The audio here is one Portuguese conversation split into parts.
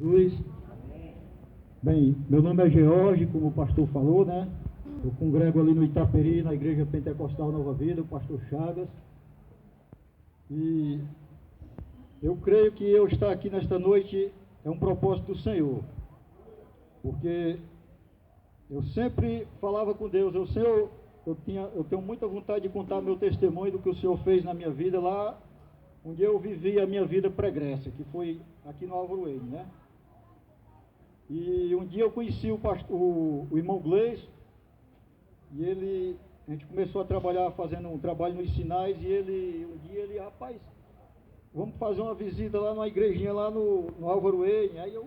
Jesus. Bem, meu nome é George, como o pastor falou, né? Eu congrego ali no Itaperi, na Igreja Pentecostal Nova Vida, o pastor Chagas. E eu creio que eu estar aqui nesta noite é um propósito do Senhor. Porque eu sempre falava com Deus, eu tenho muita vontade de contar meu testemunho do que o Senhor fez na minha vida lá, onde eu vivi a minha vida pregressa, que foi aqui no Álvaro Wayne, né? E um dia eu conheci o irmão Gleison, e a gente começou a trabalhar, fazendo um trabalho nos sinais, e um dia ele, rapaz, vamos fazer uma visita lá numa igrejinha lá no Álvaro Wayne. Aí eu,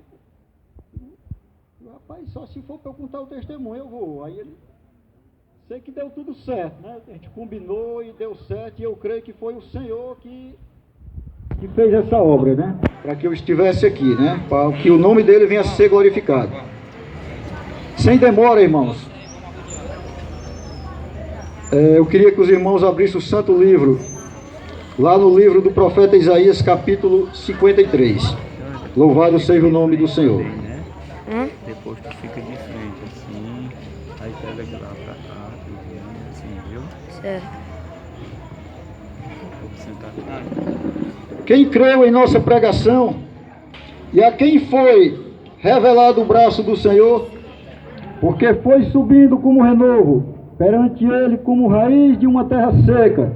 rapaz, só se for para eu contar o testemunho eu vou. Aí ele, sei que deu tudo certo, né? A gente combinou e deu certo, e eu creio que foi o Senhor que fez essa obra, né? Para que eu estivesse aqui, né? Para que o nome dele venha a ser glorificado. Sem demora, irmãos. Eu queria que os irmãos abrissem o santo livro, lá no livro do profeta Isaías, capítulo 53. Louvado seja o nome do Senhor. Depois tu fica de frente assim, aí pega de lá pra cá, assim, viu? Certo. Quem creu em nossa pregação e a quem foi revelado o braço do Senhor, porque foi subindo como renovo, perante ele como raiz de uma terra seca,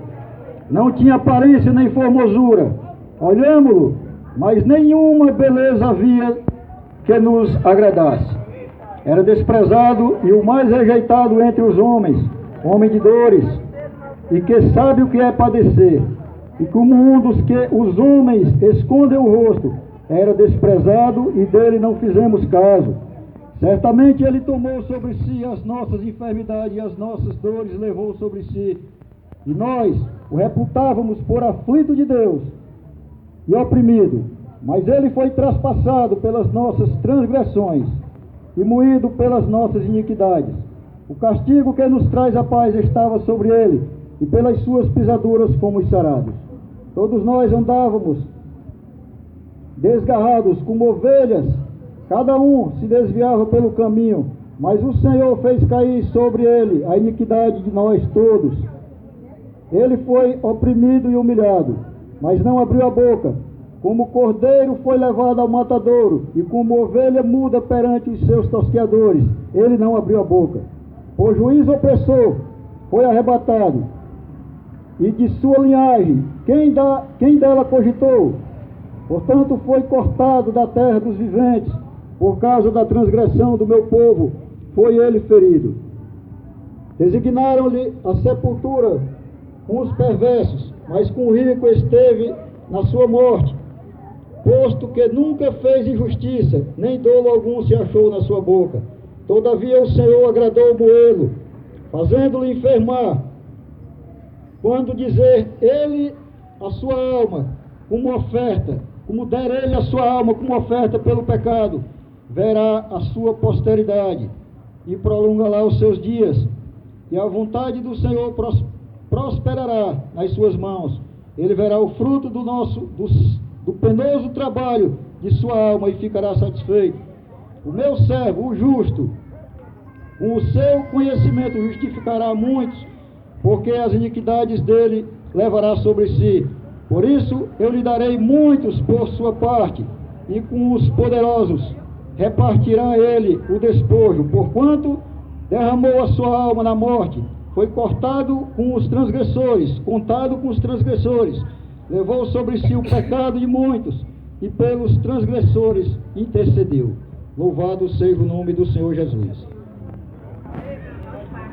não tinha aparência nem formosura, olhámo-lo, mas nenhuma beleza havia que nos agradasse. Era desprezado e o mais rejeitado entre os homens, homem de dores, e que sabe o que é padecer. E como um dos que os homens escondem o rosto, era desprezado e dele não fizemos caso. Certamente ele tomou sobre si as nossas enfermidades e as nossas dores levou sobre si. E nós o reputávamos por aflito de Deus e oprimido. Mas ele foi traspassado pelas nossas transgressões e moído pelas nossas iniquidades. O castigo que nos traz a paz estava sobre ele, e pelas suas pisaduras fomos sarados. Todos nós andávamos desgarrados como ovelhas, cada um se desviava pelo caminho, mas o Senhor fez cair sobre ele a iniquidade de nós todos. Ele foi oprimido e humilhado, mas não abriu a boca. Como cordeiro foi levado ao matadouro, e como ovelha muda perante os seus tosqueadores, ele não abriu a boca. O juiz opressor foi arrebatado, e de sua linhagem, quem dela cogitou? Portanto, foi cortado da terra dos viventes, por causa da transgressão do meu povo, foi ele ferido. Designaram-lhe a sepultura com os perversos, mas com o rico esteve na sua morte, posto que nunca fez injustiça, nem dolo algum se achou na sua boca. Todavia o Senhor agradou moê-lo, fazendo-lo enfermar, quando dizer ele a sua alma como oferta, como der ele a sua alma como oferta pelo pecado, verá a sua posteridade e prolongará os seus dias, e a vontade do Senhor prosperará nas suas mãos. Ele verá o fruto do penoso trabalho de sua alma e ficará satisfeito. O meu servo, o justo, com o seu conhecimento justificará muitos, porque as iniquidades dele levará sobre si. Por isso eu lhe darei muitos por sua parte, e com os poderosos repartirá ele o despojo, porquanto derramou a sua alma na morte, foi cortado com os transgressores, contado com os transgressores, levou sobre si o pecado de muitos, e pelos transgressores intercedeu. Louvado seja o nome do Senhor Jesus.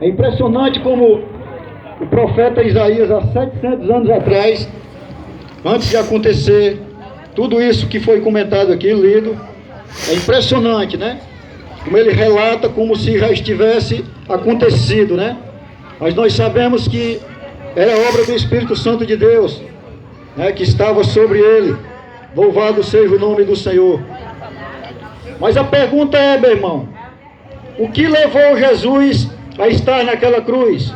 É impressionante como o profeta Isaías, há 700 anos atrás, antes de acontecer tudo isso que foi comentado aqui, lido, é impressionante, né? Como ele relata como se já estivesse acontecido, né? Mas nós sabemos que era obra do Espírito Santo de Deus, né, que estava sobre ele. Louvado seja o nome do Senhor. Mas a pergunta é, meu irmão, o que levou Jesus a estar naquela cruz?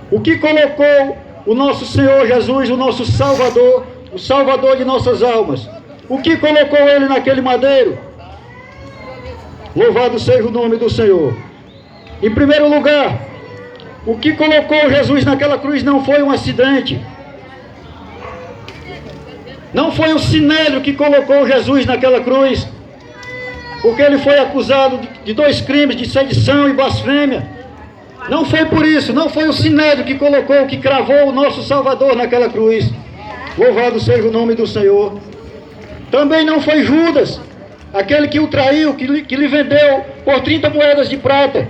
O que colocou o nosso Senhor Jesus, o nosso Salvador, o Salvador de nossas almas, O que colocou ele naquele madeiro? Louvado seja o nome do Senhor. Em primeiro lugar, o que colocou Jesus naquela cruz não foi um acidente. Não foi o sinédrio que colocou Jesus naquela cruz, porque ele foi acusado de 2 crimes, de sedição e blasfêmia. Não foi por isso, não foi o sinédrio que colocou, que cravou o nosso Salvador naquela cruz. Louvado seja o nome do Senhor. Também não foi Judas, aquele que o traiu, que lhe vendeu por 30 moedas de prata.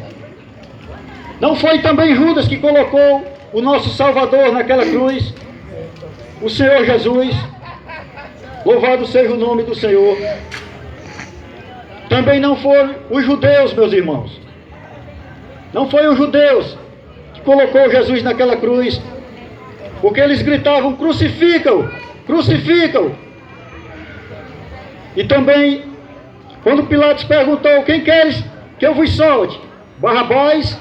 Não foi também Judas que colocou o nosso Salvador naquela cruz, o Senhor Jesus. Louvado seja o nome do Senhor. Também não foram os judeus, meus irmãos. Não foi os judeus que colocou Jesus naquela cruz, porque eles gritavam: crucifica-o, crucifica-o. E também, quando Pilatos perguntou: quem queres que eu vos solte, Barrabás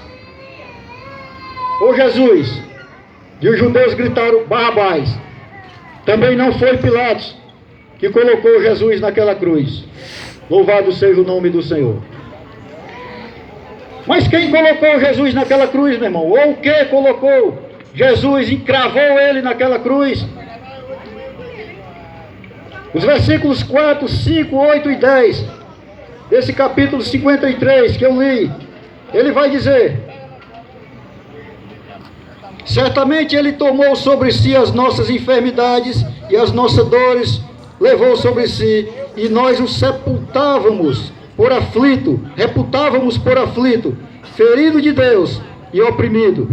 ou Jesus? E os judeus gritaram: Barrabás. Também não foi Pilatos que colocou Jesus naquela cruz. Louvado seja o nome do Senhor. Mas quem colocou Jesus naquela cruz, meu irmão? Ou o que colocou Jesus e cravou ele naquela cruz? Os versículos 4, 5, 8 e 10 desse capítulo 53 que eu li, ele vai dizer: certamente ele tomou sobre si as nossas enfermidades e as nossas dores levou sobre si, e nós o sepultávamos por aflito, reputávamos por aflito, ferido de Deus e oprimido.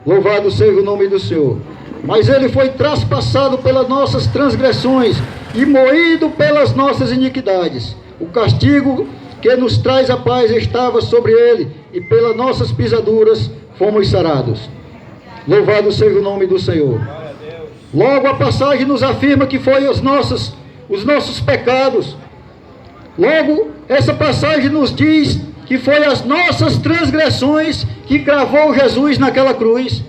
Louvado seja o nome do Senhor. Mas ele foi traspassado pelas nossas transgressões e moído pelas nossas iniquidades. O castigo que nos traz a paz estava sobre ele, e pelas nossas pisaduras fomos sarados. Louvado seja o nome do Senhor. Logo a passagem nos afirma que foi os nossos pecados. Logo essa passagem nos diz que foi as nossas transgressões que cravou Jesus naquela cruz.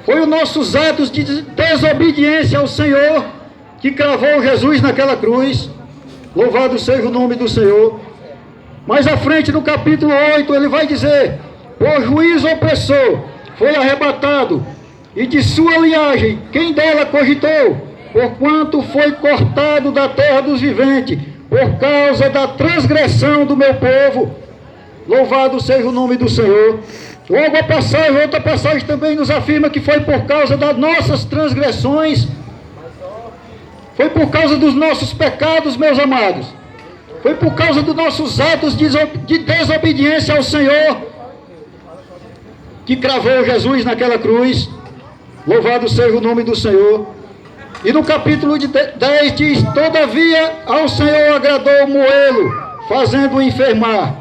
Foi os nossos atos de desobediência ao Senhor que cravou Jesus naquela cruz. Louvado seja o nome do Senhor. Mais à frente no capítulo 8 ele vai dizer: por juízo opressor foi arrebatado, e de sua linhagem quem dela cogitou, porquanto foi cortado da terra dos viventes, por causa da transgressão do meu povo. Louvado seja o nome do Senhor. Logo a passagem, outra passagem também nos afirma que foi por causa das nossas transgressões, foi por causa dos nossos pecados, meus amados, foi por causa dos nossos atos de desobediência ao Senhor, que cravou Jesus naquela cruz. Louvado seja o nome do Senhor. E no capítulo 10 diz: todavia ao Senhor agradou moê-lo, fazendo-o enfermar,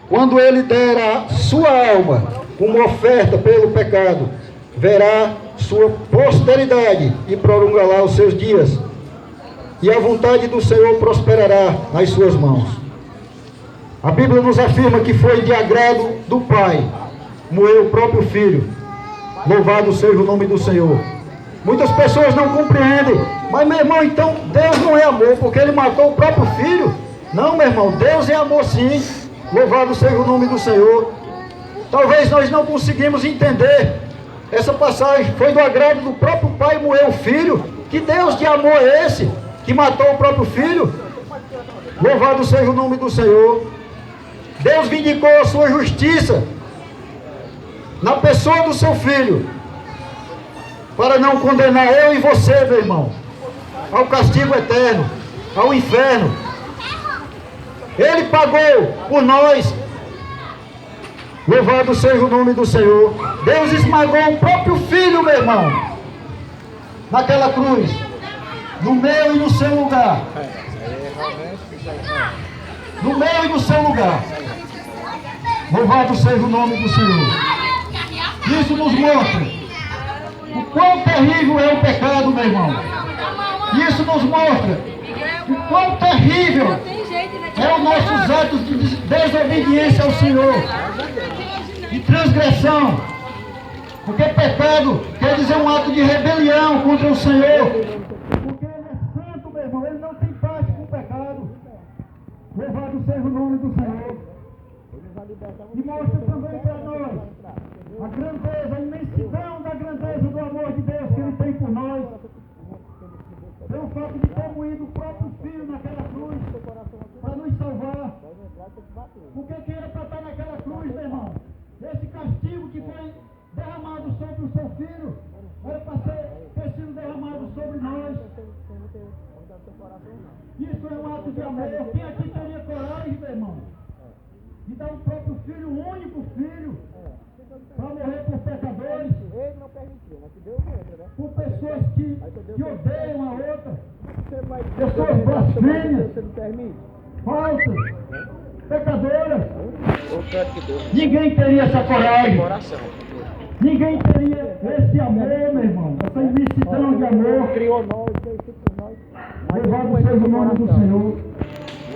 quando ele dera sua alma como oferta pelo pecado, verá sua posteridade e prolongará os seus dias, e a vontade do Senhor prosperará nas suas mãos. A Bíblia nos afirma que foi de agrado do Pai moer o próprio Filho. Louvado seja o nome do Senhor. Muitas pessoas não compreendem: mas meu irmão, então Deus não é amor porque ele matou o próprio Filho? Não, meu irmão, Deus é amor sim. Louvado seja o nome do Senhor. Talvez nós não conseguimos entender essa passagem. Foi do agrado do próprio Pai moer o Filho. Que Deus de amor é esse que matou o próprio Filho? Louvado seja o nome do Senhor. Deus vindicou a sua justiça na pessoa do seu Filho, para não condenar eu e você, meu irmão, ao castigo eterno, ao inferno. Ele pagou por nós. Louvado seja o nome do Senhor. Deus esmagou o próprio Filho, meu irmão, naquela cruz, no meu e no seu lugar. No meu e no seu lugar. Louvado seja o nome do Senhor. Isso nos mostra o quão terrível é o pecado, meu irmão. Isso nos mostra o quão terrível é os nossos atos de desobediência ao Senhor, de transgressão. Porque pecado quer dizer um ato de rebelião contra o Senhor. Porque Ele é santo, meu irmão. Ele Louvado seja o nome do Senhor. E mostra também para nós a grandeza, a imensidão da grandeza do amor de Deus que Ele tem por nós. Pelo fato de ter moído o próprio Filho naquela cruz para nos salvar. Porque que era para estar naquela cruz, meu irmão? Esse castigo que foi derramado sobre o seu Filho era para ter sido derramado sobre nós. Isso é um ato de amor. Quem aqui teria coragem, meu irmão, de dar o próprio Filho, o único Filho, para morrer por pecadores? Ele não permitiu, mas se Deus entra, né? Por pessoas que odeiam a outra, Você vai pessoas blasfêmias, você não permite? falsas, pecadoras. Eu quero que Deus Ninguém teria essa coragem. coração. Ninguém teria esse amor, meu irmão, essa imensidão de amor. Criou nós, fez tudo por nós. Louvado seja o nome do Senhor.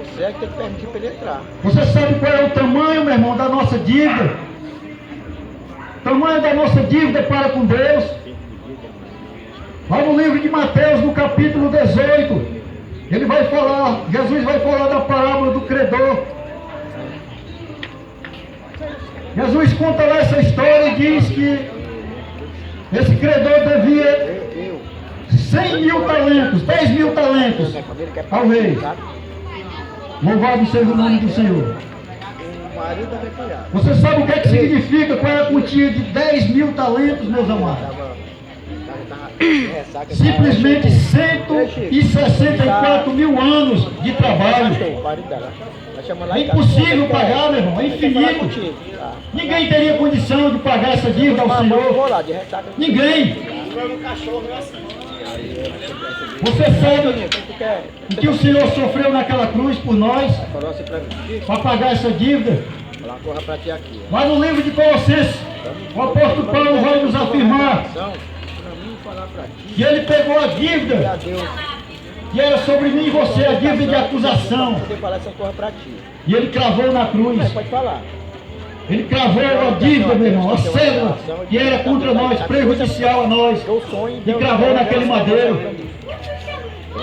Você é que tem que permitir para ele entrar. Você sabe qual é o tamanho, meu irmão, da nossa dívida? O tamanho da nossa dívida para com Deus. Lá no livro de Mateus, no capítulo 18, ele vai falar, Jesus vai falar da parábola do credor. Jesus conta lá essa história e diz que esse credor devia 100.000 talentos, 10.000 talentos ao rei. Louvado seja o nome do Senhor. O marido da recolhada. Você sabe o que é que significa? Qual é a quantia de 10.000 talentos, meus amados? Simplesmente 164.000 anos de trabalho. É impossível pagar, meu irmão, é infinito. Ninguém teria condição de pagar essa dívida ao Senhor. Ninguém. Você sabe o que o Senhor sofreu naquela cruz por nós, para pagar essa dívida? Mas no livro de Colossenses, o apóstolo Paulo vai nos afirmar que ele pegou a dívida que era sobre mim e você, a dívida de acusação, e ele cravou na cruz. Pode falar. Ele cravou a dívida, meu irmão, a célula que era contra nós, prejudicial a nós, e cravou naquele madeiro.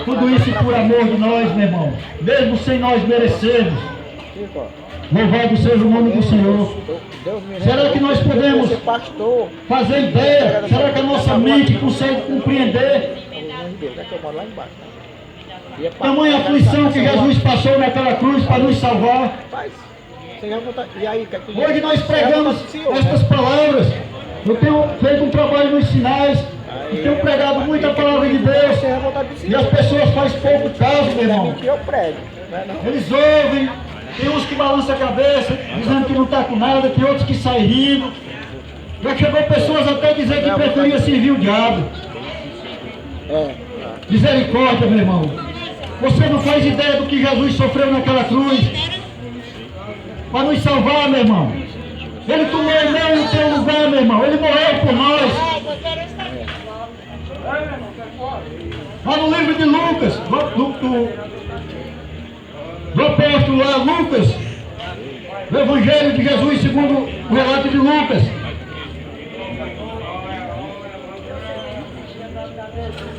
Tudo isso por amor de nós, meu irmão, mesmo sem nós merecermos. Louvado seja o nome do Senhor. Será que nós podemos fazer ideia? Será que a nossa mente consegue compreender tamanha aflição que Jesus passou naquela cruz para nos salvar? Hoje nós pregamos estas palavras. Eu tenho feito um trabalho nos sinais, eu tenho pregado muita palavra de Deus, e as pessoas fazem pouco caso, meu irmão. Eles ouvem, tem uns que balançam a cabeça, dizendo que não está com nada, tem outros que saem rindo. Já chegou pessoas até a dizer que preferia servir o diabo. Misericórdia, meu irmão. Você não faz ideia do que Jesus sofreu naquela cruz para nos salvar, meu irmão. Ele tomou o meu e o teu lugar, meu irmão. Ele morreu por nós. Lá no livro de Lucas, do apóstolo lá, Lucas, o Evangelho de Jesus segundo o relato de Lucas.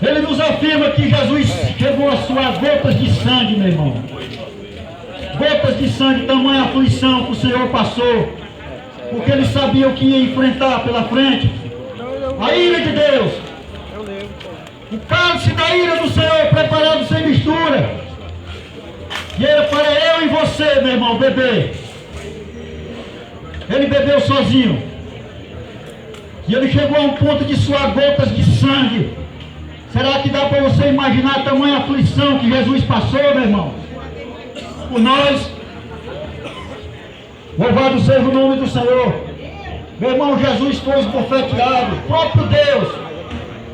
Ele nos afirma que Jesus chegou a suar gotas de sangue, meu irmão. Gotas de sangue, tamanha aflição que o Senhor passou, porque ele sabia o que ia enfrentar pela frente. A ira de Deus, o cálice da ira do Senhor preparado sem mistura, e era para eu e você, meu irmão, beber. Ele bebeu sozinho, e ele chegou a um ponto de suar gotas de sangue. Será que dá para você imaginar a tamanha aflição que Jesus passou, meu irmão? Por nós. Louvado seja o nome do Senhor. Meu irmão, Jesus foi esbofeteado, o próprio Deus.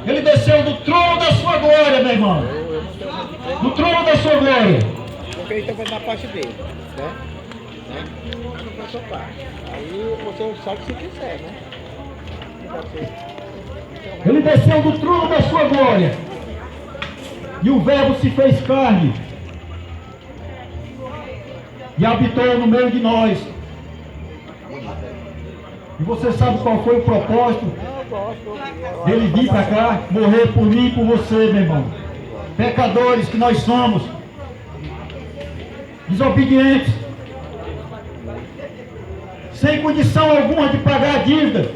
Ele desceu do trono da sua glória, meu irmão. Do trono da sua glória. Porque ele está fazendo a parte dele, né? Não foi a sua parte. Aí você sabe se quiser, né? Ele desceu do trono da sua glória. E o Verbo se fez carne. E habitou no meio de nós. E você sabe qual foi o propósito dele vir para cá, morrer por mim e por você, meu irmão. Pecadores que nós somos. desobedientes, sem condição alguma de pagar a dívida,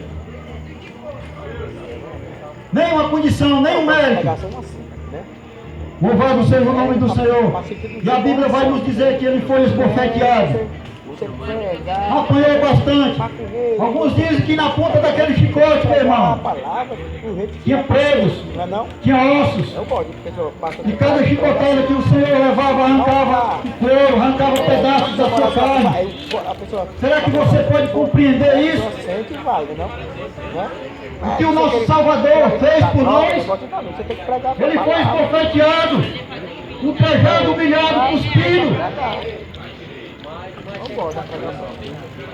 nenhuma condição, nenhum mérito. Pregação assim, né? Louvado seja o nome do Senhor. E a Bíblia vai nos dizer que ele foi esbofeteado, Você prega, apanhou bastante. Alguns dizem que na ponta daquele chicote, meu a irmão, palavra do jeito que tinha pregos, não é não? tinha ossos. Eu gosto de pessoa passa E cada chicotada que o Senhor levava, arrancava o couro, arrancava pedaços da sua carne. A pessoa, Será que você pode compreender isso? sente e vai, não? Né? O que o nosso Salvador fez por nós? Você tem que pregar. Ele foi esbofeteado, ultrajado, humilhado, cuspido.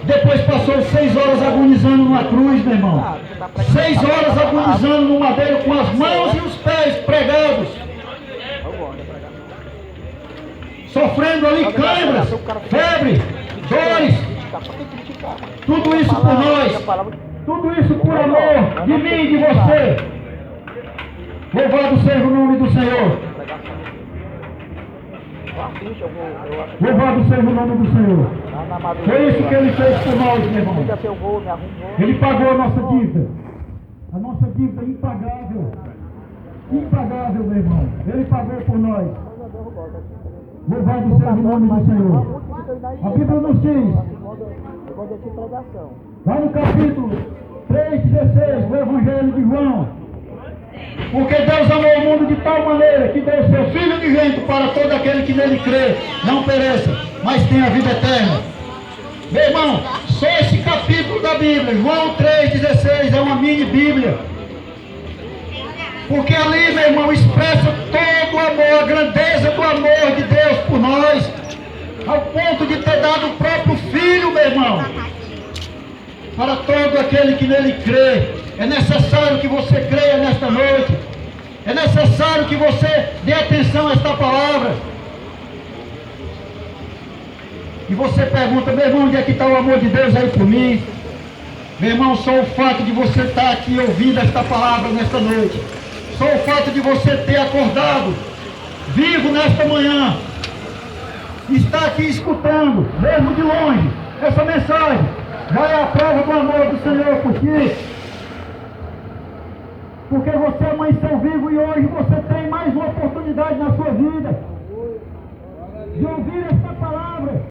Depois passou 6 horas agonizando numa cruz, meu irmão. 6 horas agonizando no madeiro com as mãos e os pés pregados. Sofrendo ali câimbras, febre, dores. Tudo isso por nós. Tudo isso por amor de mim e de você. Louvado seja o nome do Senhor. Louvado seja o nome do Senhor. Foi isso que ele fez por nós, meu irmão. Ele pagou a nossa dívida. A nossa dívida impagável. Impagável, meu irmão. Ele pagou por nós. Louvado seja o nome do Senhor. A Bíblia nos diz, lá no capítulo 3,16 do Evangelho de João: porque Deus amou o mundo de tal maneira que deu o seu Filho unigênito para todo aquele que nele crê, não pereça, mas tenha a vida eterna. Meu irmão, só esse capítulo da Bíblia, João 3,16, é uma mini Bíblia. Porque ali, meu irmão, expressa todo o amor, a grandeza do amor de Deus por nós, ao ponto de ter dado o próprio Filho, meu irmão, para todo aquele que nele crê. É necessário que você creia nesta noite. É necessário que você dê atenção a esta palavra. E você pergunta: meu irmão, onde é que está o amor de Deus aí por mim? Meu irmão, só o fato de você estar aqui ouvindo esta palavra nesta noite, só o fato de você ter acordado vivo nesta manhã, estar aqui escutando, mesmo de longe, essa mensagem, já é a prova do amor do Senhor por ti. Porque você amanheceu vivo e hoje você tem mais uma oportunidade na sua vida de ouvir essa